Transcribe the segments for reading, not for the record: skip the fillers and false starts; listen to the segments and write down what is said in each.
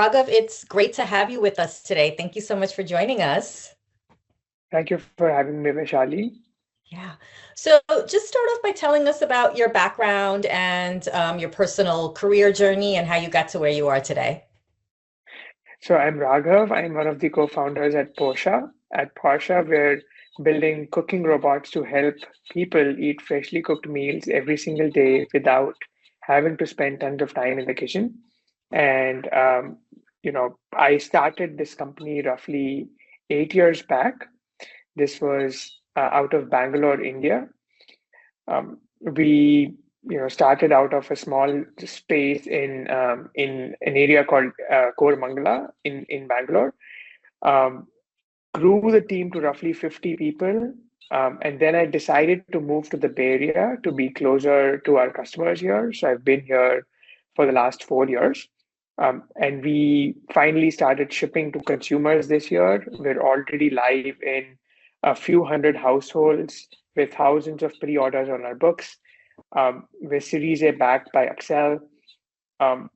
Raghav, it's great to have you with us today. Thank you so much for joining us. Thank you for having me, Vaishali. Yeah. So just start off by telling us about your background and your personal career journey and how you got to where you are today. So I'm Raghav. I'm one of the co-founders at Posha. At Posha, we're building cooking robots to help people eat freshly cooked meals every single day without having to spend tons of time in the kitchen. And I started this company roughly 8 years back. This was out of Bangalore, India. We started out of a small space in an area called Koramangala in Bangalore. Um, Grew the team to roughly 50 people, and then I decided to move to the Bay Area to be closer to our customers here. So I've been here for the last 4 years. And we finally started shipping to consumers this year. We're already live in a few hundred households with thousands of pre-orders on our books. We're Series A backed by Excel. Um,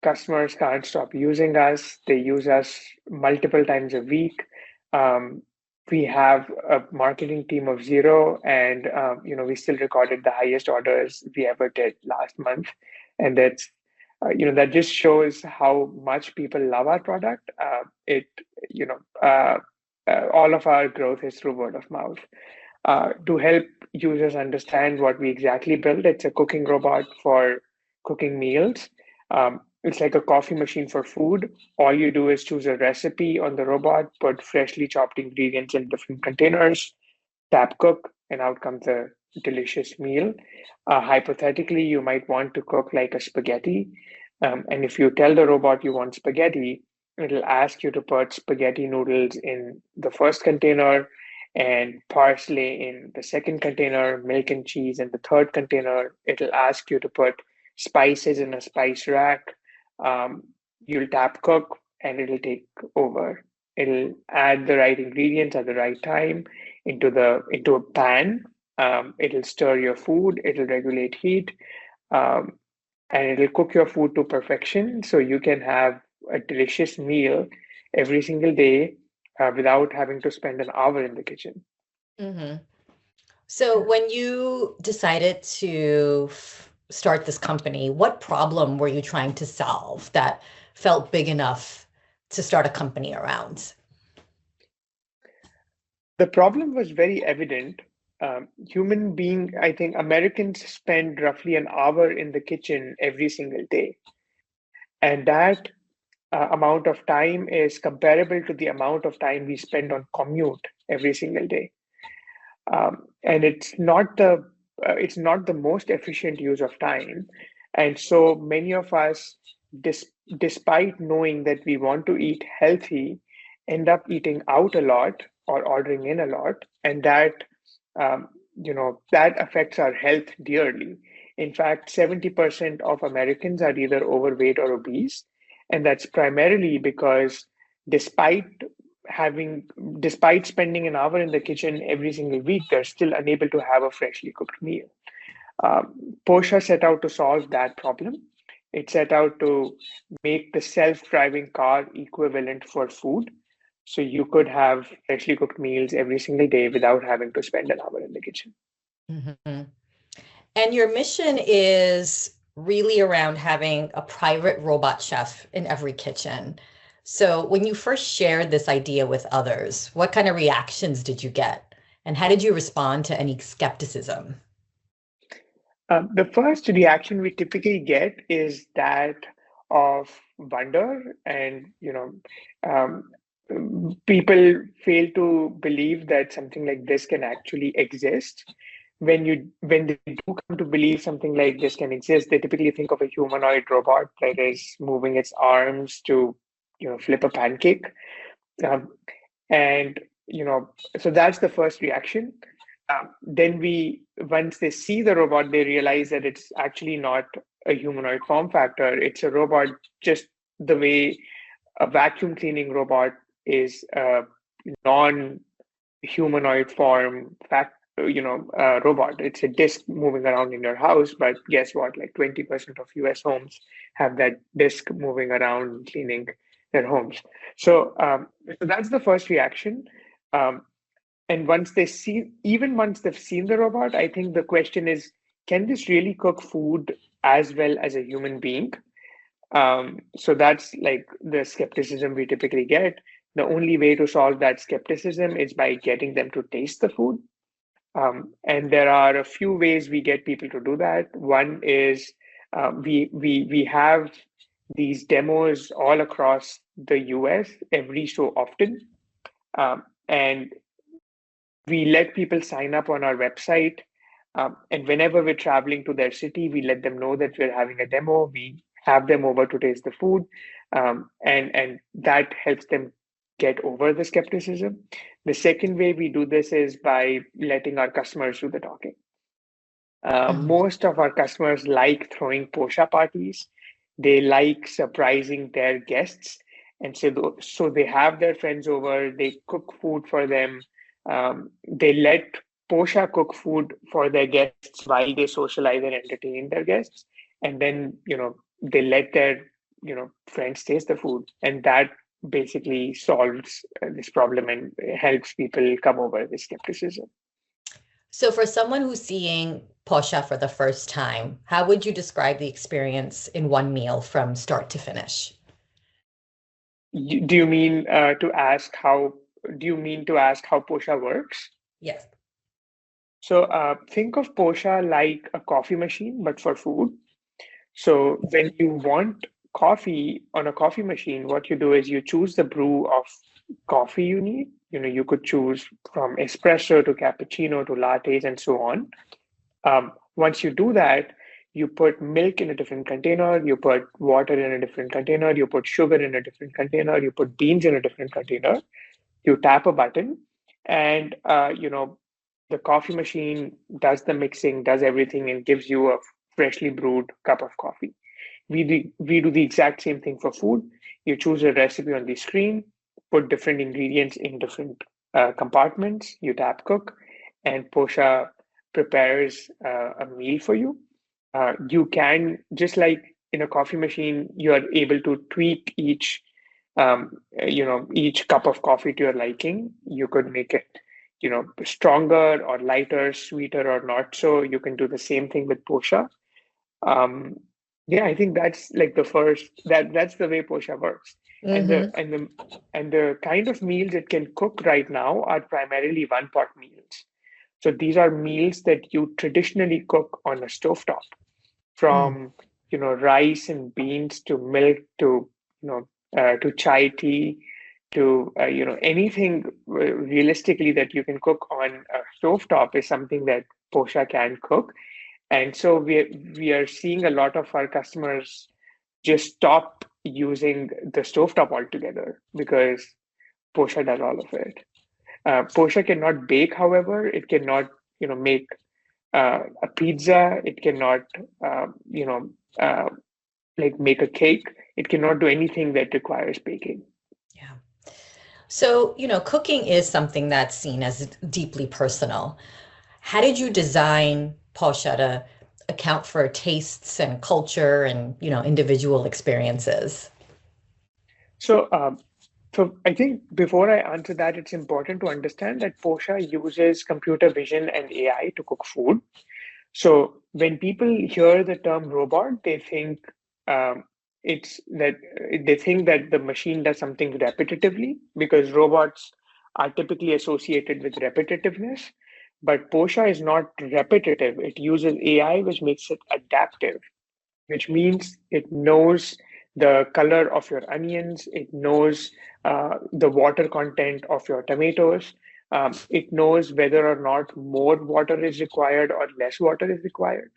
Customers can't stop using us. They use us multiple times a week. Um, we have a marketing team of zero, and we still recorded the highest orders we ever did last month, and that just shows how much people love our product. It you know All of our growth is through word of mouth. To help users understand what we exactly built, it's a cooking robot for cooking meals. It's like a coffee machine for food. All you do is choose a recipe on the robot, put freshly chopped ingredients in different containers, tap cook, and out comes a delicious meal. Hypothetically, you might want to cook like a spaghetti. And if you tell the robot you want spaghetti, it'll ask you to put spaghetti noodles in the first container and parsley in the second container, milk and cheese in the third container. It'll ask you to put spices in a spice rack. Um, you'll tap cook and it'll take over. It'll add the right ingredients at the right time into a pan. It'll stir your food. It'll regulate heat, um, and it'll cook your food to perfection, so you can have a delicious meal every single day without having to spend an hour in the kitchen. hmm So when you decided to start this company, what problem were you trying to solve that felt big enough to start a company around? The problem was very evident. I think Americans spend roughly an hour in the kitchen every single day, and that amount of time is comparable to the amount of time we spend on commute every single day. And it's not the most efficient use of time. And so many of us, despite knowing that we want to eat healthy, end up eating out a lot or ordering in a lot, and um, that affects our health dearly. In fact, 70% of Americans are either overweight or obese, and that's primarily because despite having despite spending an hour in the kitchen every single week, they're still unable to have a freshly cooked meal. Posha set out to solve that problem. It set out to make the self-driving car equivalent for food. So you could have freshly cooked meals every single day without having to spend an hour in the kitchen. hmm And your mission is really around having a private robot chef in every kitchen. So when you first shared this idea with others, what kind of reactions did you get? And how did you respond to any skepticism? The first reaction we typically get is that of wonder, and people fail to believe that something like this can actually exist. When they do come to believe something like this can exist, they typically think of a humanoid robot that is moving its arms to flip a pancake. Um, and so that's the first reaction. Then once they see the robot, they realize that it's actually not a humanoid form factor. It's a robot, just the way a vacuum cleaning robot is a non-humanoid robot. It's a disk moving around in your house, but guess what? Like 20% of US homes have that disk moving around cleaning their homes. So that's the first reaction. Um, and once they've seen the robot, I think the question is, can this really cook food as well as a human being? So that's like the skepticism we typically get. The only way to solve that skepticism is by getting them to taste the food. And there are a few ways we get people to do that. One is we have these demos all across the US every so often, and we let people sign up on our website. And whenever we're traveling to their city, we let them know that we're having a demo. We have them over to taste the food, and that helps them get over the skepticism. The second way we do this is by letting our customers do the talking. Mhm. Most of our customers like throwing Posha parties. They like surprising their guests. And so they have their friends over, they cook food for them. They let Posha cook food for their guests while they socialize and entertain their guests. And then, they let their, friends taste the food. And that basically solves this problem and helps people come over this skepticism. So, for someone who's seeing Posha for the first time, how would you describe the experience in one meal from start to finish? Do you mean to ask how? Do you mean to ask how Posha works? Yes. So think of Posha like a coffee machine, but for food. So when you want coffee on a coffee machine, what you do is you choose the brew of coffee you need. You could choose from espresso to cappuccino to lattes and so on. Once you do that, you put milk in a different container, you put water in a different container, you put sugar in a different container, you put beans in a different container. You tap a button, and the coffee machine does the mixing, does everything, and gives you a freshly brewed cup of coffee. We do the exact same thing for food. You choose a recipe on the screen, put different ingredients in different compartments. You tap cook, and Posha prepares a meal for you. You can, just like in a coffee machine, you are able to tweak each cup of coffee to your liking. You could make it, stronger or lighter, sweeter or not. So you can do the same thing with Posha. Um, yeah, I think that's like that's the way Posha works. And the Hmm. and the and the kind of meals it can cook right now are primarily one pot meals. So these are meals that you traditionally cook on a stovetop, Mm. from rice and beans to milk to to chai tea to anything realistically that you can cook on a stovetop is something that Posha can cook. And so we are seeing a lot of our customers just stop using the stovetop altogether because Posha does all of it. Posha cannot bake, however, it cannot make a pizza. It cannot uh, like make a cake. It cannot do anything that requires baking. Yeah. So, cooking is something that's seen as deeply personal. How did you design Posha to account for tastes and culture and, individual experiences? So, so I think before I answer that, it's important to understand that Posha uses computer vision and AI to cook food. So when people hear the term robot, um, they think that the machine does something repetitively, because robots are typically associated with repetitiveness. But Posha is not repetitive. It uses AI, which makes it adaptive, which means it knows the color of your onions, it knows the water content of your tomatoes, it knows whether or not more water is required or less water is required.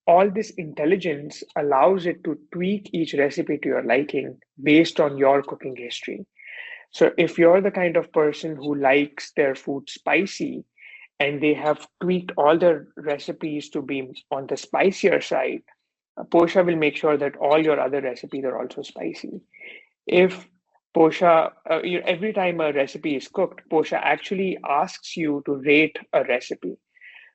All this intelligence allows it to tweak each recipe to your liking based on your cooking history. So if you're the kind of person who likes their food spicy and they have tweaked all their recipes to be on the spicier side, Posha will make sure that all your other recipes are also spicy. If every time a recipe is cooked, Posha actually asks you to rate a recipe.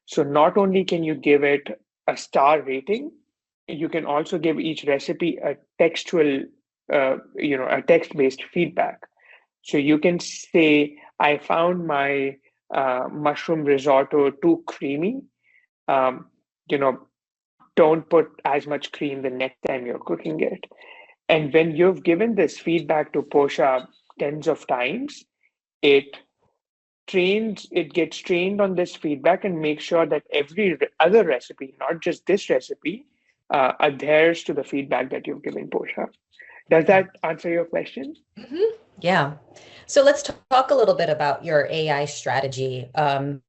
So not only can you give it a star rating, you can also give each recipe a textual, a text-based feedback. So you can say, I found my mushroom risotto too creamy. Um, you know, don't put as much cream the next time you're cooking it. And when you've given this feedback to Posha tens of times, it it gets trained on this feedback and makes sure that every other recipe, not just this recipe, adheres to the feedback that you've given Posha. Does that answer your question? Mhm. Yeah. So let's talk a little bit about your AI strategy. I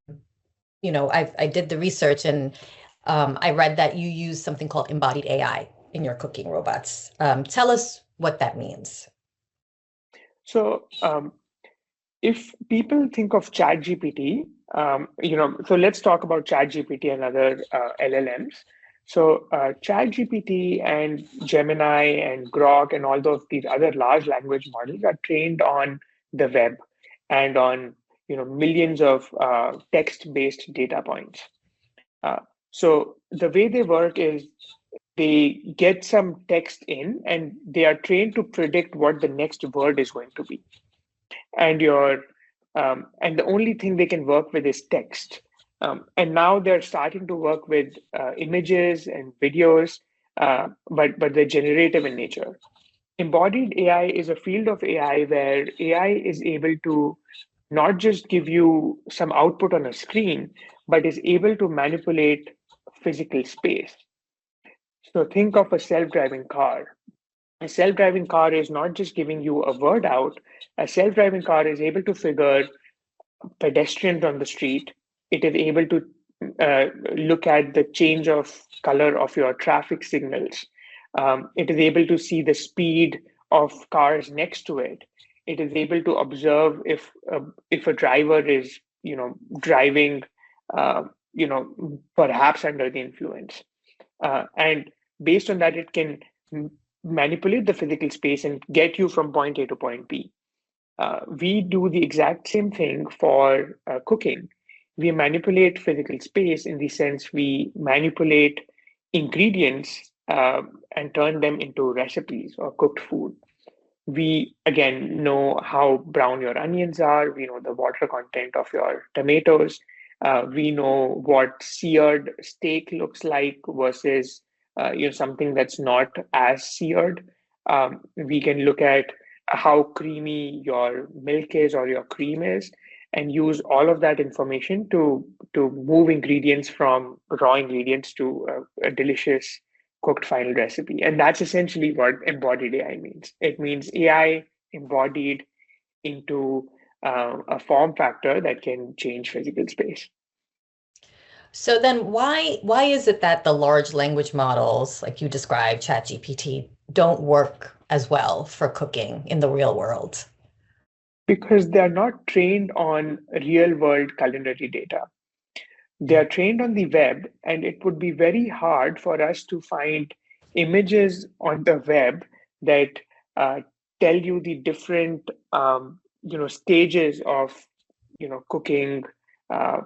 did the research and I read that you use something called embodied AI in your cooking robots. Tell us what that means. So if people think of ChatGPT, so let's talk about ChatGPT and other LLMs. So ChatGPT and Gemini and Grok and all these other large language models are trained on the web and on millions of text-based data points. Uh, so the way they work is they get some text in and they are trained to predict what the next word is going to be, and and the only thing they can work with is text. And now they're starting to work with images and videos, but they're generative in nature. Embodied AI is a field of AI where AI is able to not just give you some output on a screen, but is able to manipulate physical space. So think of a self-driving car. A self-driving car is not just giving you a word out. A self-driving car is able to figure pedestrians on the street. It is able to look at the change of color of your traffic signals. It is able to see the speed of cars next to it. It is able to observe if a driver is, driving, perhaps under the influence. And based on that, it can manipulate the physical space and get you from point A to point B. We do the exact same thing for cooking. We manipulate physical space in the sense we manipulate ingredients and turn them into recipes or cooked food. We again know how brown your onions are. We know the water content of your tomatoes. We know what seared steak looks like versus something that's not as seared. We can look at how creamy your milk is or your cream is, and use all of that information to move ingredients from raw ingredients to a delicious cooked final recipe. And that's essentially what embodied AI means. It means AI embodied into a form factor that can change physical space. So then why is it that the large language models, like you described, ChatGPT, don't work as well for cooking in the real world? Because they are not trained on real world culinary data. They are trained on the web, and it would be very hard for us to find images on the web that uh, tell you the different stages of cooking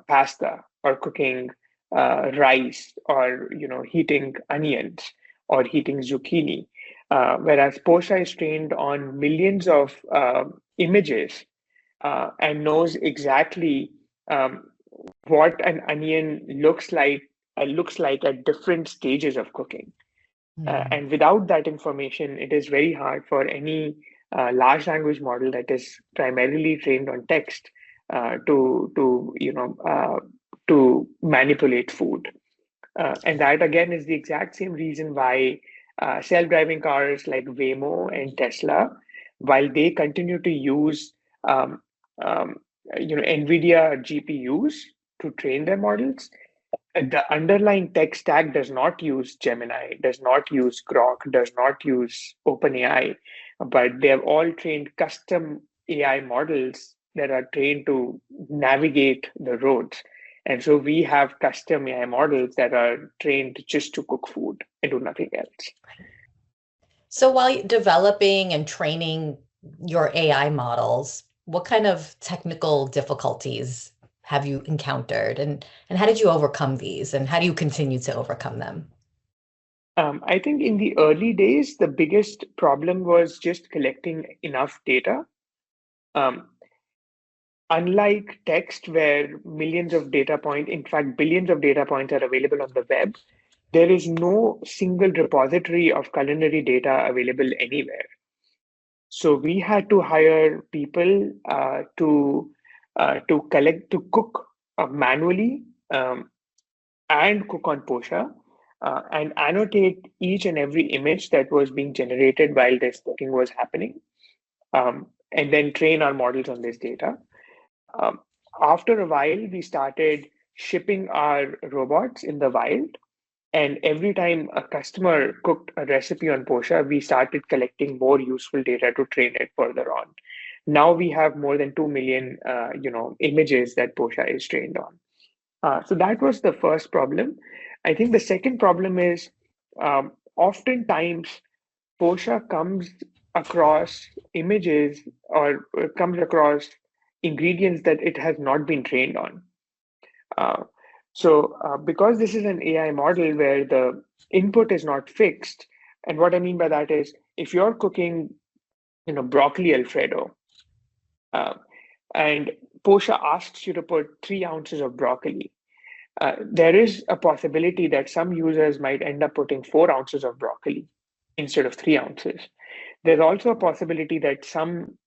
pasta or cooking rice or heating onions or heating zucchini. Whereas Posha is trained on millions of images and knows exactly um, what an onion looks like at different stages of cooking. Hmm. And without that information, it is very hard for any large language model that is primarily trained on text to manipulate food. And that again is the exact same reason why self-driving cars like Waymo and Tesla, while they continue to use um, um, NVIDIA GPUs to train their models, the underlying tech stack does not use Gemini, does not use Grok, does not use OpenAI, but they have all trained custom AI models that are trained to navigate the roads. And so we have custom AI models that are trained just to cook food and do nothing else. So while you're developing and training your AI models, what kind of technical difficulties have you encountered, and how did you overcome these, and how do you continue to overcome them? I think in the early days, the biggest problem was just collecting enough data. Um, Unlike text, where millions of data points, in fact, billions of data points are available on the web, there is no single repository of culinary data available anywhere. So we had to hire people to collect, to cook manually, and cook on Posha, and annotate each and every image that was being generated while this cooking was happening, and then train our models on this data. Um, After a while, we started shipping our robots in the wild. And every time a customer cooked a recipe on Posha, we started collecting more useful data to train it further on. Now we have more than 2 million, images that Posha is trained on. So that was the first problem. I think the second problem is, oftentimes Posha comes across images or comes across ingredients that it has not been trained on. Uh, because this is an AI model where the input is not fixed, and what I mean by that is if you're cooking, broccoli Alfredo, uh, and Posha asks you to put 3 ounces of broccoli, there is a possibility that some users might end up putting 4 ounces of broccoli instead of 3 ounces. There's also a possibility that some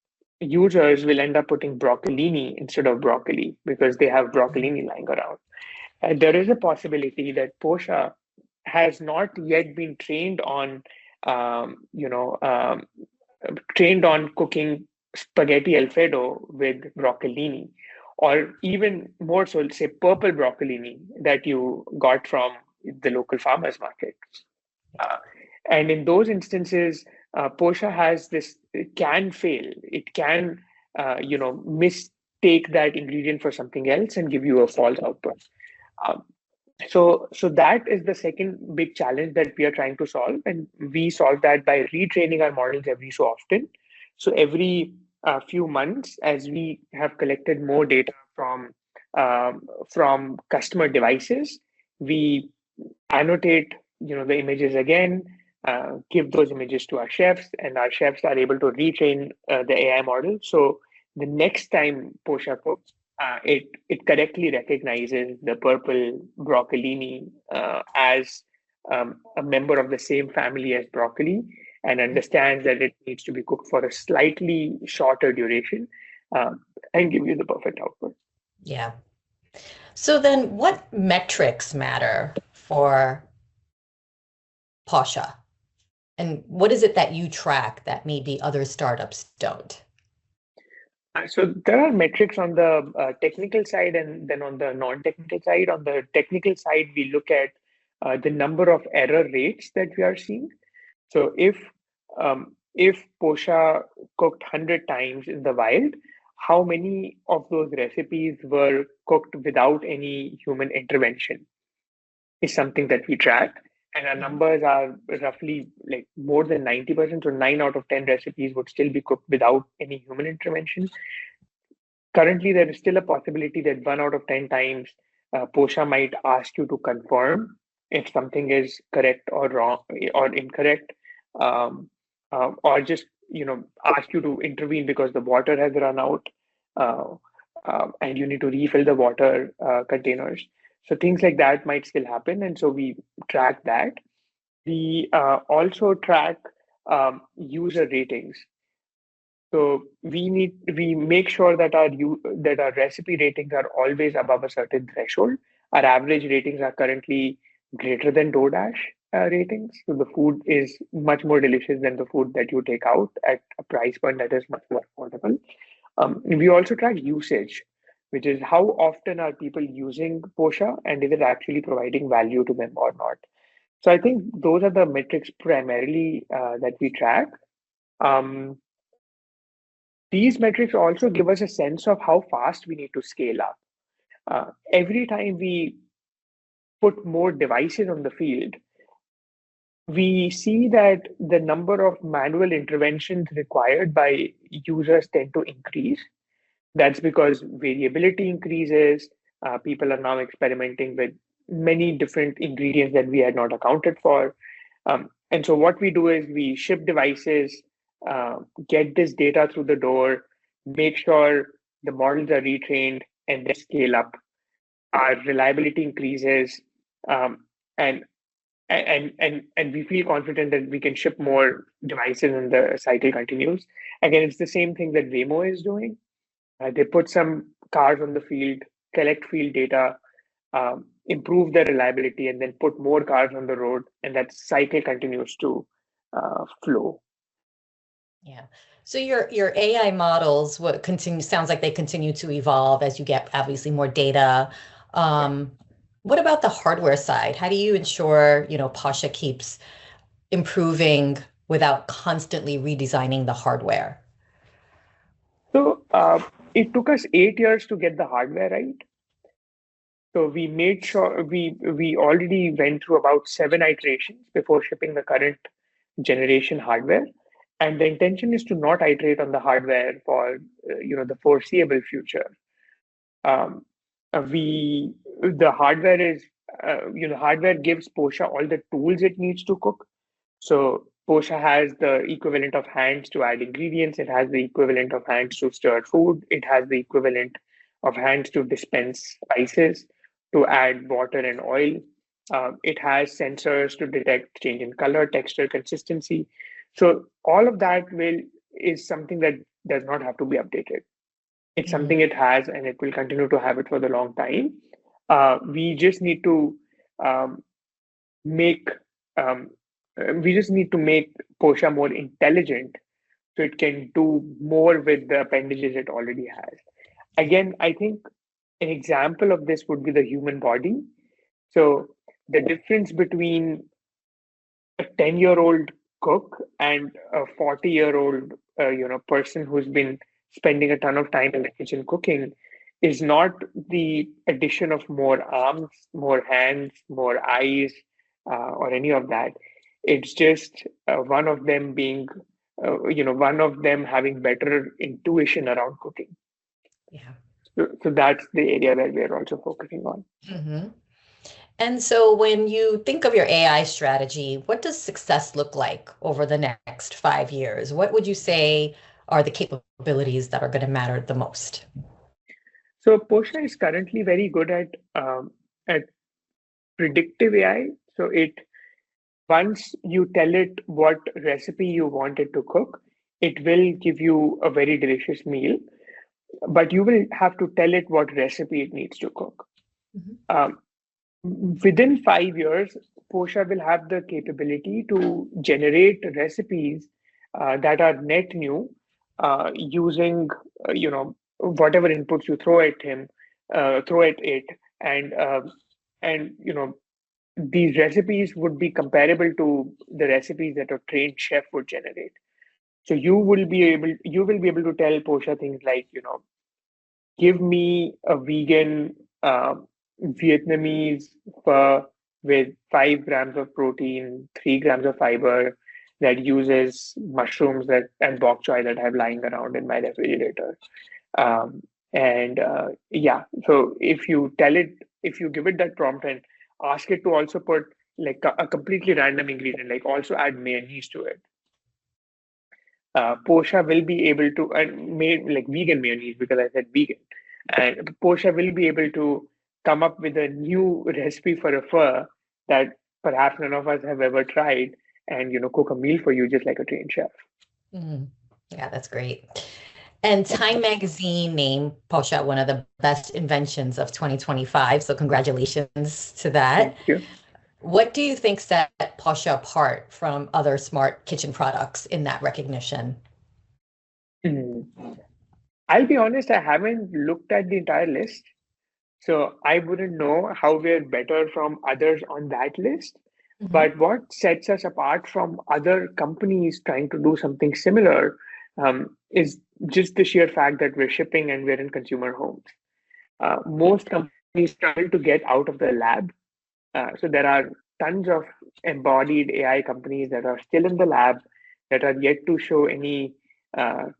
users will end up putting broccolini instead of broccoli because they have broccolini lying around. And there is a possibility that Posha has not yet been um, you know, um, trained on cooking spaghetti Alfredo with broccolini, or even more so, say, purple broccolini that you got from the local farmers market. Uh, and in those instances, Posha has this, it can fail. It can, mistake that ingredient for something else and give you a false output. Um, so that is the second big challenge that we are trying to solve, and we solve that by retraining our models every so often. So every few months, as we have collected more data from customer devices, we annotate, the images again, give those images to our chefs, and our chefs are able to retrain the AI model. So the next time Posha cooks, it correctly recognizes the purple broccolini as a member of the same family as broccoli, and understands that it needs to be cooked for a slightly shorter duration, and give you the perfect output. Yeah. So then what metrics matter for Posha? And what is it that you track that maybe other startups don't? So there are metrics on the technical side and then on the non-technical side. On the technical side, we look at the number of error rates that we are seeing. So if Posha cooked 100 times in the wild, how many of those recipes were cooked without any human intervention is something that we track. And our numbers are roughly like more than 90%. So 9 out of 10 recipes would still be cooked without any human intervention. Currently, there is still a possibility that 1 out of 10 times Posha might ask you to confirm if something is correct or wrong or incorrect, or just ask you to intervene because the water has run out, uh, and you need to refill the water containers. So things like that might still happen, and so we track that. We also track user ratings. So we make sure that our recipe ratings are always above a certain threshold. Our average ratings are currently greater than DoorDash ratings. So the food is much more delicious than the food that you take out at a price point that is much more affordable. We also track usage, which is how often are people using Posha and is it actually providing value to them or not. So I think those are the metrics primarily that we track. Um, these metrics also give us a sense of how fast we need to scale up. Every time we put more devices on the field, we see that the number of manual interventions required by users tend to increase. That's because variability increases. People are now experimenting with many different ingredients that we had not accounted for. And so what we do is we ship devices, get this data through the door, make sure the models are retrained, and then scale up. Our reliability increases, um, and and we feel confident that we can ship more devices and the cycle continues. Again, it's the same thing that Waymo is doing. They put some cars on the field, collect field data, improve their reliability, and then put more cars on the road, and that cycle continues to flow. Yeah. So your AI models what continue sounds like they continue to evolve as you get obviously more data. Yeah. Um, what about the hardware side? How do you ensure, Posha keeps improving without constantly redesigning the hardware? So it took us 8 years to get the hardware right. So we made sure we already went through about 7 iterations before shipping the current generation hardware, and the intention is to not iterate on the hardware for the foreseeable future. Um, we the hardware is hardware gives Posha all the tools it needs to cook. So Posha has the equivalent of hands to add ingredients. It has the equivalent of hands to stir food. It has the equivalent of hands to dispense spices, to add water and oil. It has sensors to detect change in color, texture, consistency. So all of that will is something that does not have to be updated. It's Mhm. something it has, and it will continue to have it for the long time. We just need to um, make um, we just need to make Posha more intelligent so it can do more with the appendages it already has. Again, I think an example of this would be the human body. So the difference between a 10-year-old cook and a 40-year-old person who's been spending a ton of time in the kitchen cooking is not the addition of more arms, more hands, more eyes, or any of that. It's just one of them having better intuition around cooking. Yeah. So that's the area where we're also focusing on. Mhm. And so when you think of your AI strategy, what does success look like over the next 5 years? What would you say are the capabilities that are going to matter the most? So Posha is currently very good at predictive AI. So it once you tell it what recipe you want it to cook, it will give you a very delicious meal. But you will have to tell it what recipe it needs to cook. Mhm. Um, Within 5 years, Posha will have the capability to generate recipes that are net new using whatever inputs you throw at it, and these recipes would be comparable to the recipes that a trained chef would generate. So you will be able to tell Posha things like, give me a vegan Vietnamese pho with 5 grams of protein, 3 grams of fiber that uses mushrooms that and bok choy that I have lying around in my refrigerator. And yeah, so if you give it that prompt and ask it to also put like a completely random ingredient, like also add mayonnaise to it, Posha will be able to, and made like vegan mayonnaise because I said vegan, and Posha will be able to come up with a new recipe for a pho that perhaps none of us have ever tried, and cook a meal for you just like a trained chef. Mhm. Yeah, that's great. And Time Magazine named Posha one of the best inventions of 2025. So congratulations to that. Thank you. What do you think set Posha apart from other smart kitchen products in that recognition? Mm. I'll be honest, I haven't looked at the entire list. So I wouldn't know how we're better from others on that list. Mhm. But what sets us apart from other companies trying to do something similar is just the sheer fact that we're shipping and we're in consumer homes. Most companies struggle to get out of the lab. So there are tons of embodied AI companies that are still in the lab that are yet to show any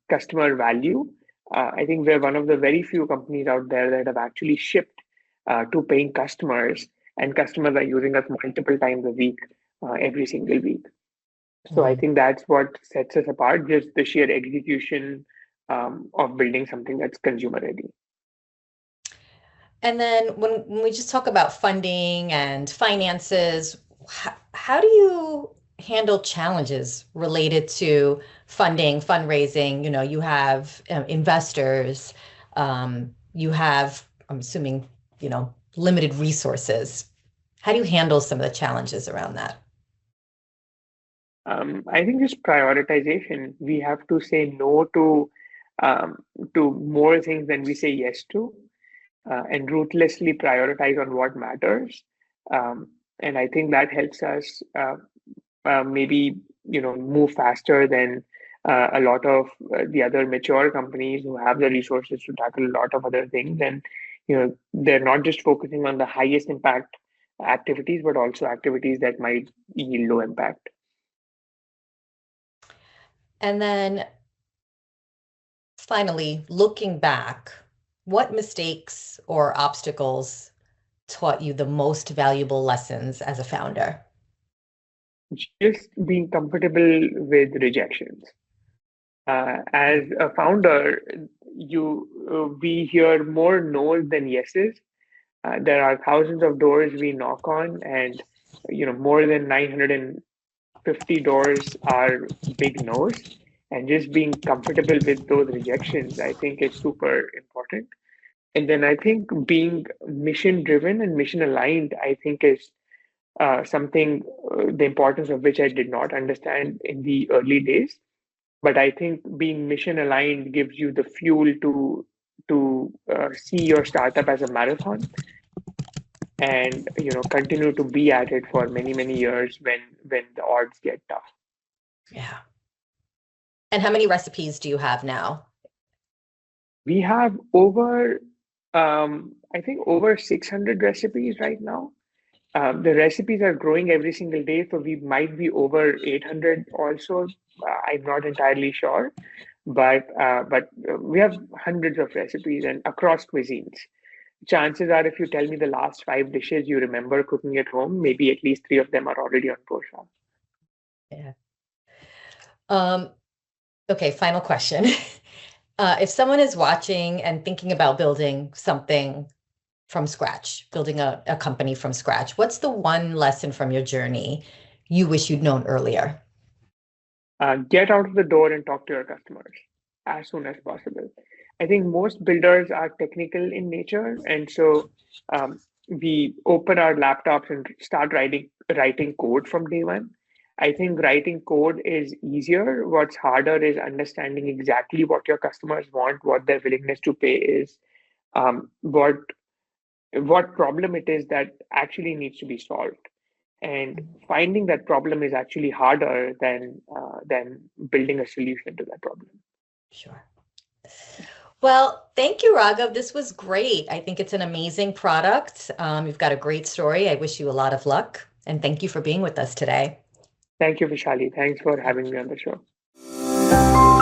customer value. I think we're one of the very few companies out there that have actually shipped to paying customers, and customers are using us multiple times a week, every single week. So I Mhm. think that's what sets us apart, just the sheer execution of building something that's consumer ready. And then when we just talk about funding and finances, how do you handle challenges related to funding, fundraising? You know, you have investors, you have, I'm assuming, you know, limited resources. How do you handle some of the challenges around that? I think just prioritization. We have to say no um, to more things than we say yes to, and ruthlessly prioritize on what matters. And I think that helps us maybe move faster than a lot of the other mature companies who have the resources to tackle a lot of other things. And they're not just focusing on the highest impact activities, but also activities that might yield low impact. And then finally, looking back, what mistakes or obstacles taught you the most valuable lessons as a founder? Just being comfortable with rejections. As a founder, we hear more no's than yeses. There are thousands of doors we knock on, and more than 950 doors are big no's. And just being comfortable with those rejections, I think, is super important. And then I think being mission driven and mission aligned, I think, is something the importance of which I did not understand in the early days. But I think being mission aligned gives you the fuel to see your startup as a marathon, and continue to be at it for many years when the odds get tough. Yeah. And how many recipes do you have now? We have over I think over 600 recipes right now. The recipes are growing every single day, so we might be over 800 also. I'm not entirely sure, but we have hundreds of recipes and across cuisines. Chances are, if you tell me the last 5 dishes you remember cooking at home, maybe at least three of them are already on Posha. Yeah. Um, okay, final question. If someone is watching and thinking about building something from scratch, building a company from scratch, what's the one lesson from your journey you wish you'd known earlier? Get out of the door and talk to your customers as soon as possible. I think most builders are technical in nature, and so we open our laptops and start writing code from day one. I think writing code is easier. What's harder is understanding exactly what your customers want, what their willingness to pay is, um, what what problem it is that actually needs to be solved. And finding that problem is actually harder than building a solution to that problem. Sure. Well, thank you, Raghav. This was great. I think it's an amazing product. You've got a great story. I wish you a lot of luck, and thank you for being with us today. Thank you, Vishali. Thanks for having me on the show.